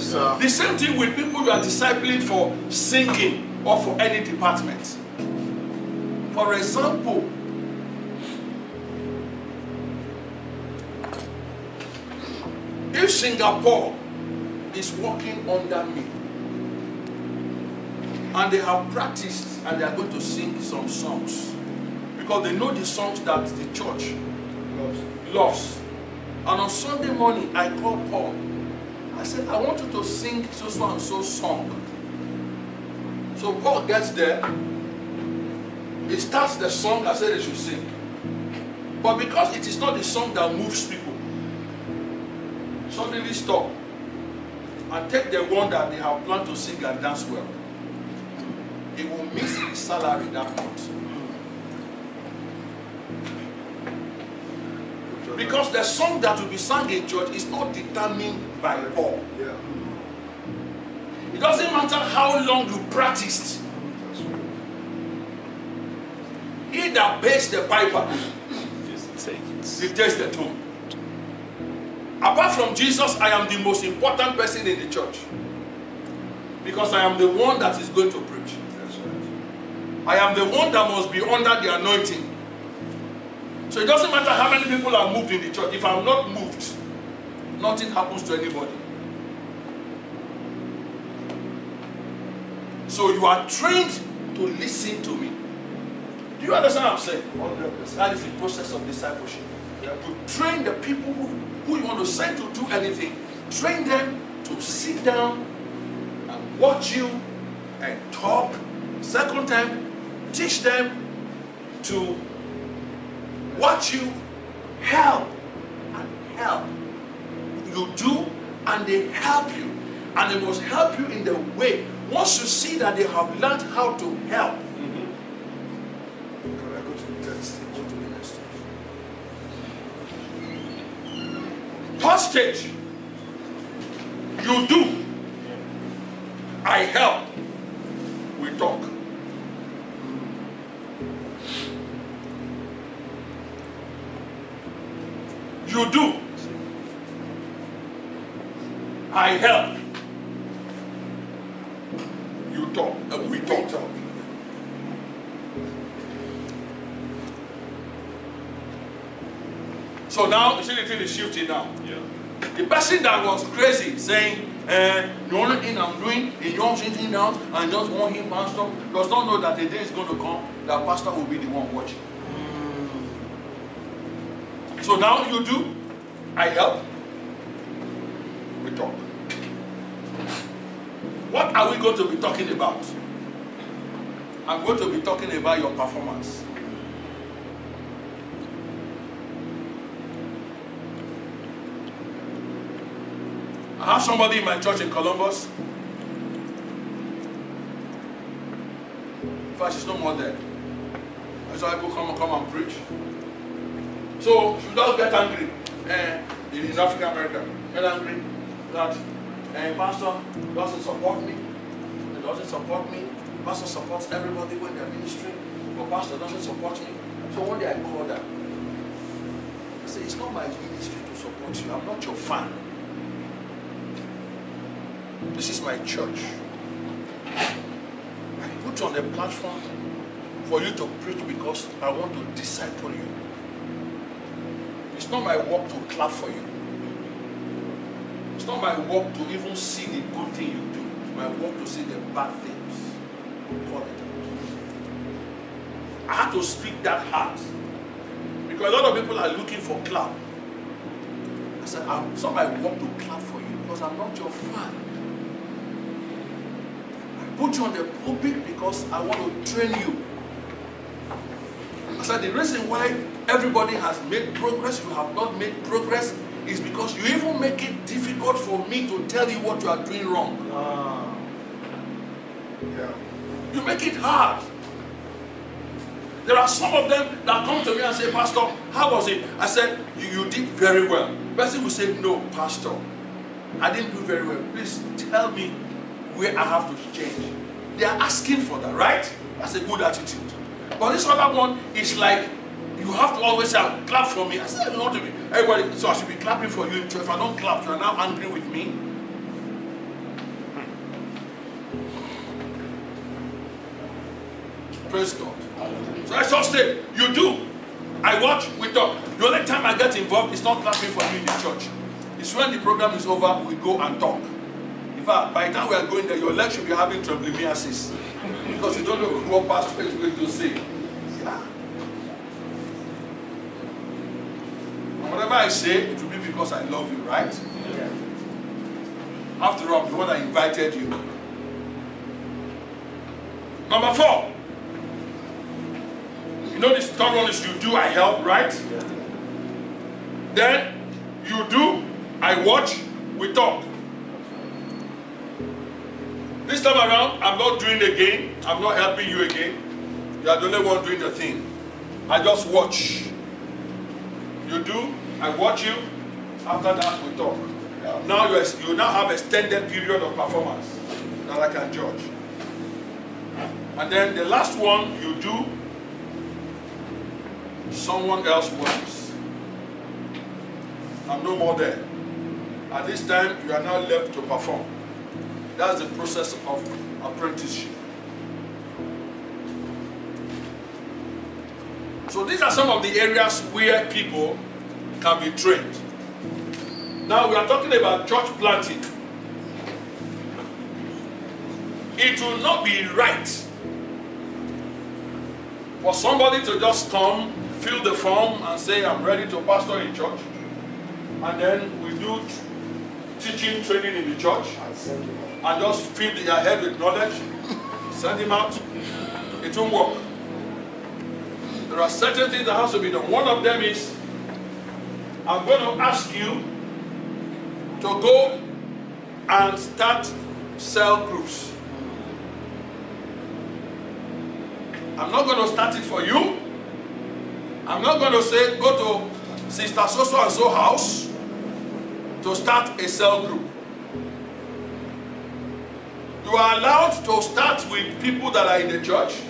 sir. The same thing with people you are discipling for singing or for any department. For example, if Singapore is working under me and they have practiced and they are going to sing some songs because they know the songs that the church loves, and on Sunday morning I call Paul. I said, I want you to sing so and so song. So Paul gets there, he starts the song I said they should sing, but because it is not the song that moves people, suddenly stop and take the one that they have planned to sing and dance well. He will miss his salary that month. Because the song that will be sung in church is not determined by Paul. Yeah. It doesn't matter how long you practiced. He that bass the piper, he takes the tune. Apart from Jesus, I am the most important person in the church. Because I am the one that is going to preach. That's right. I am the one that must be under the anointing. So it doesn't matter how many people are moved in the church. If I'm not moved, nothing happens to anybody. So you are trained to listen to me. Do you understand what I'm saying? 100%. That is the process of discipleship. You have to train the people who you want to send to do anything. Train them to sit down and watch you and talk. Second time, teach them to watch you, help, and help. You do, and they help you. And they must help you in the way. Once you see that they have learned how to help, Can I go to the next stage? go to the next stage. First stage, you do, I help, we talk. You do, I help, you talk, we talk. So now, you see the thing is shifting now. Yeah. The person that was crazy saying, the only thing I'm doing is just sitting down and just want him pastor, does not know that the day is going to come that pastor will be the one watching. So now you do, I help, we talk. What are we going to be talking about? I'm going to be talking about your performance. I have somebody in my church in Columbus. In fact, she's no more there. I saw people come and preach. So she does get angry in African America. Get angry that pastor doesn't support me. He doesn't support me. Pastor supports everybody when they're ministering, but pastor doesn't support me. So one day I called her. I said, it's not my ministry to support you. I'm not your fan. This is my church. I put you on the platform for you to preach because I want to disciple you. It's not my work to clap for you. It's not my work to even see the good thing you do. It's my work to see the bad things. Call it out. I had to speak that hard. Because a lot of people are looking for clap. I said, it's not my work to clap for you because I'm not your fan. I put you on the pulpit because I want to train you. I said, the reason why everybody has made progress, you have not made progress, is because you even make it difficult for me to tell you what you are doing wrong. Yeah. You make it hard. There are some of them that come to me and say, Pastor, how was it? I said, you did very well. The person will say, no, Pastor, I didn't do very well. Please tell me where I have to change. They are asking for that, right? That's a good attitude. But this other one is like, you have to always say, clap for me. I said, not to be. Everybody, so I should be clapping for you. If I don't clap, you are now angry with me. Praise God. So I just say, you do. I watch, we talk. The only time I get involved is not clapping for you in the church. It's when the program is over, we go and talk. In fact, by the time we are going there, your leg should be having tremblemiasis. Because you don't know what pastor is going to say. Yeah. And whatever I say, it will be because I love you, right? Yeah. After all, I'm the one that invited you. Number 4. You know this third one is you do, I help, right? Yeah. Then you do, I watch, we talk. This time around, I'm not doing it again. I'm not helping you again. You are the only one doing the thing. I just watch. You do, I watch you. After that, we talk. Yeah. Now you now have extended period of performance that I can judge. And then the last one, you do, someone else watches. I'm no more there. At this time, you are now left to perform. That's the process of apprenticeship. So these are some of the areas where people can be trained. Now we are talking about church planting. It will not be right for somebody to just come, fill the form and say, I'm ready to pastor in church. And then we do teaching, training in the church. And just fill their head with knowledge. Send him out. It won't work. There are certain things that have to be done. One of them is, I'm going to ask you to go and start cell groups. I'm not going to start it for you. I'm not going to say, go to Sister so and so house to start a cell group. You are allowed to start with people that are in the church,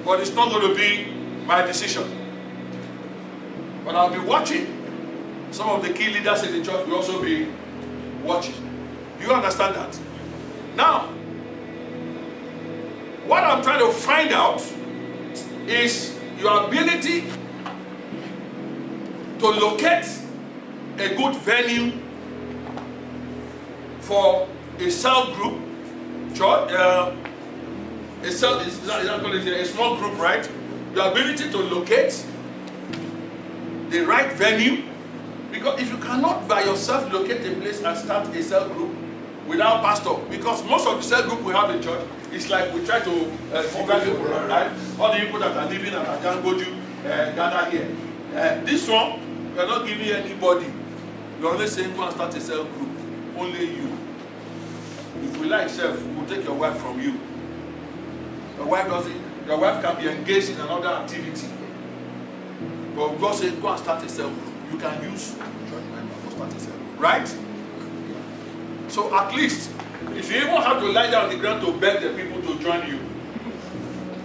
but it's not going to be my decision. But I'll be watching. Some of the key leaders in the church will also be watching. Do you understand that? Now, what I'm trying to find out is your ability to locate a good venue for a cell group, church, a small group, right? Your ability to locate the right venue, because if you cannot by yourself locate a place and start a cell group without pastor, because most of the cell group we have in church, it's like we try to evaluate, right? All the people that are living at Ajangoju gather here. This one, we are not giving anybody. We are only saying go and start a cell group. Only you. If we like self, we will take your wife from you. Your wife can be engaged in another activity. But God said, go and start a cell group. You can use church members to start a cell group. Right? So at least, if you even have to lie down on the ground to beg the people to join you,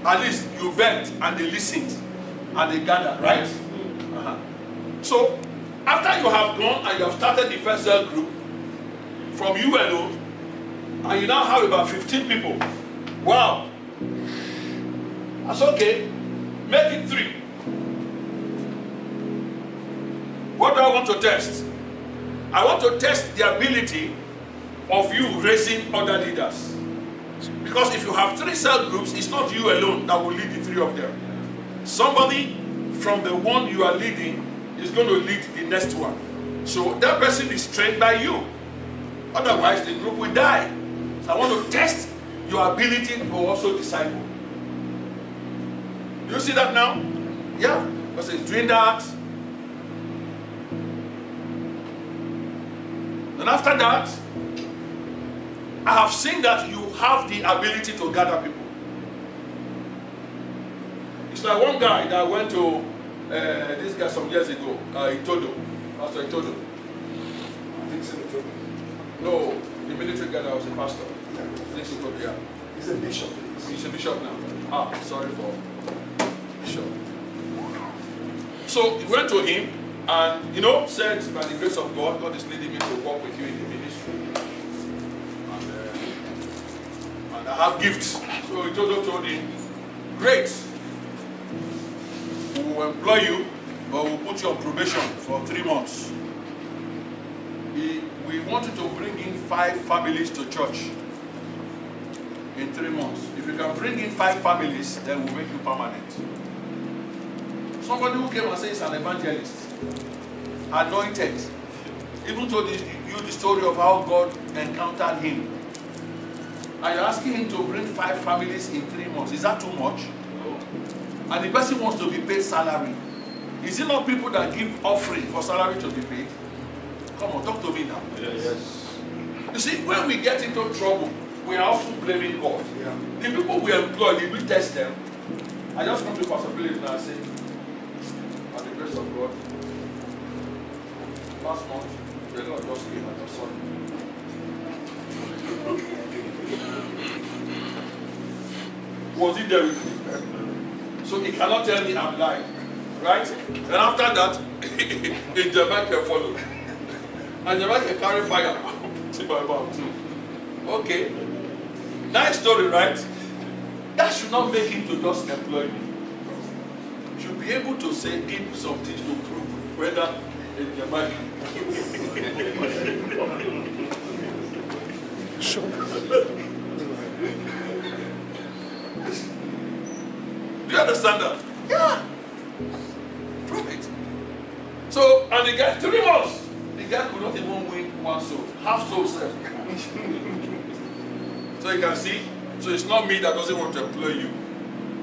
at least you begged and they listened and they gathered, right? So, after you have gone and you have started the first cell group, from you alone, and you now have about 15 people. Wow. That's okay. Make it 3. What do I want to test? I want to test the ability of you raising other leaders. Because if you have 3 cell groups, it's not you alone that will lead the 3 of them. Somebody from the one you are leading is going to lead the next one. So that person is trained by you. Otherwise, the group will die. So I want to test your ability to also disciple. Do you see that now? Yeah. Because it's doing that. And after that, I have seen that you have the ability to gather people. It's like one guy that went to this guy some years ago, Itodo, Pastor Itodo. I think so. No, the military guy that was a pastor. Yeah. I think so, yeah. He's a bishop. He's a bishop now. Ah, sorry for bishop. So he went to him and, said, by the grace of God, God is leading me to work with you in the ministry. And I have gifts. So Itodo told him, great. We will employ you, but we'll put you on probation for 3 months. We want you to bring in 5 families to church in 3 months. If you can bring in 5 families, then we'll make you permanent. Somebody who came and said he's an evangelist, anointed, even told you the story of how God encountered him. And you're asking him to bring 5 families in 3 months. Is that too much? No. And the person wants to be paid salary. Is it not people that give offering for salary to be paid? Come on, talk to me now. Yes. You see, when we get into trouble, we are often blaming God. Yeah. The people we employ, did we test them? I just come to Pastor Philip now and say, by the grace of God, last month, the Lord just came and just saw me. Was he there with me? So he cannot tell me I'm lying. Right? And after that, in Jamaica followed. And Jamaica carry fire. Okay. Nice story, right? That should not make him to just employ me. You should be able to say, give something to prove whether in Jamaica. Do you understand that? Yeah. Prove it. So, and the guy, 3 months, the guy could not even win 1 soul. Half soul self. So you can see, so it's not me that doesn't want to employ you.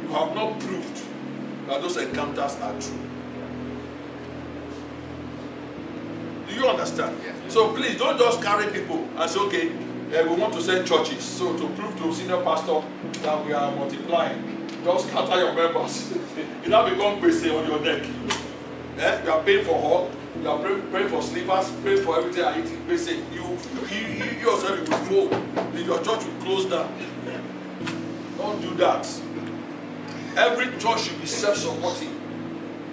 You have not proved that those encounters are true. Do you understand? Yeah. So please don't just carry people and say, okay, we want to send churches. So to prove to senior pastor that we are multiplying, just scatter your members. You now become busy on your neck. Eh? You are paying for all. You are praying for slippers, praying for everything I eat. Basically, you yourself will fold. Your church will close down. Don't do that. Every church should be self-supporting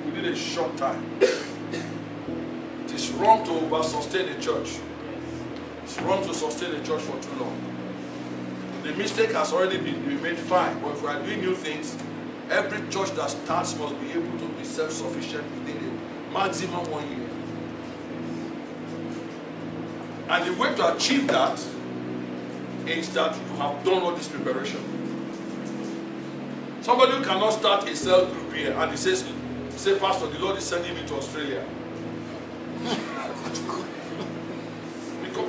within a short time. It is wrong to over-sustain a church. It's wrong to sustain a church for too long. The mistake has already been made fine. But if we are doing new things, every church that starts must be able to be self-sufficient within a maximum 1 year. And the way to achieve that is that you have done all this preparation. Somebody who cannot start a cell group here and he says, Pastor, the Lord is sending me to Australia. Because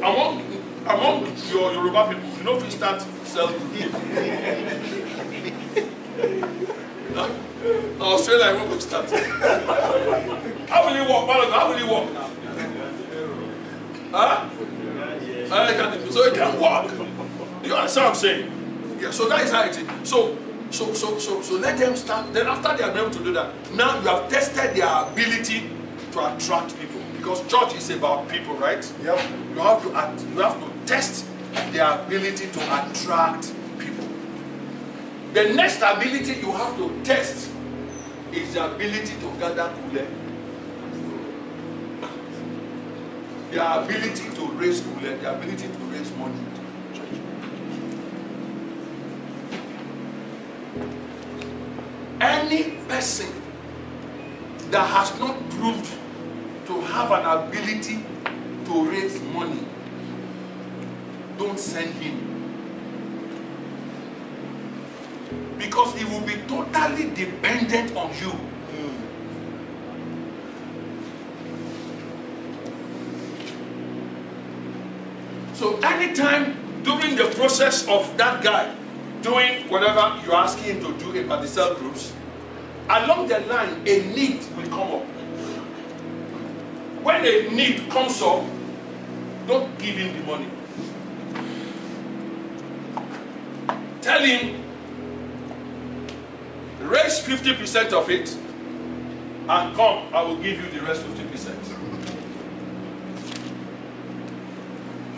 among your Yoruba people, you know, if you start cell group. Australia, I want to start. How will it work? How will it work now? Huh? So it can work. You understand what I'm saying? Yeah, so that is how it is. So let them start. Then after they are able to do that, now you have tested their ability to attract people. Because church is about people, right? Yep. You have to test their ability to attract people. The next ability you have to test is the ability to gather kule. Their ability to raise kule, their ability to raise money. Any person that has not proved to have an ability to raise money, don't send him. Because he will be totally dependent on you. So anytime during the process of that guy doing whatever you're asking him to do about the cell groups, along the line a need will come up. When a need comes up, don't give him the money. Tell him, raise 50% of it and come, I will give you the rest 50%.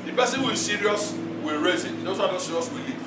The person who is serious will raise it. Those who are not serious will leave.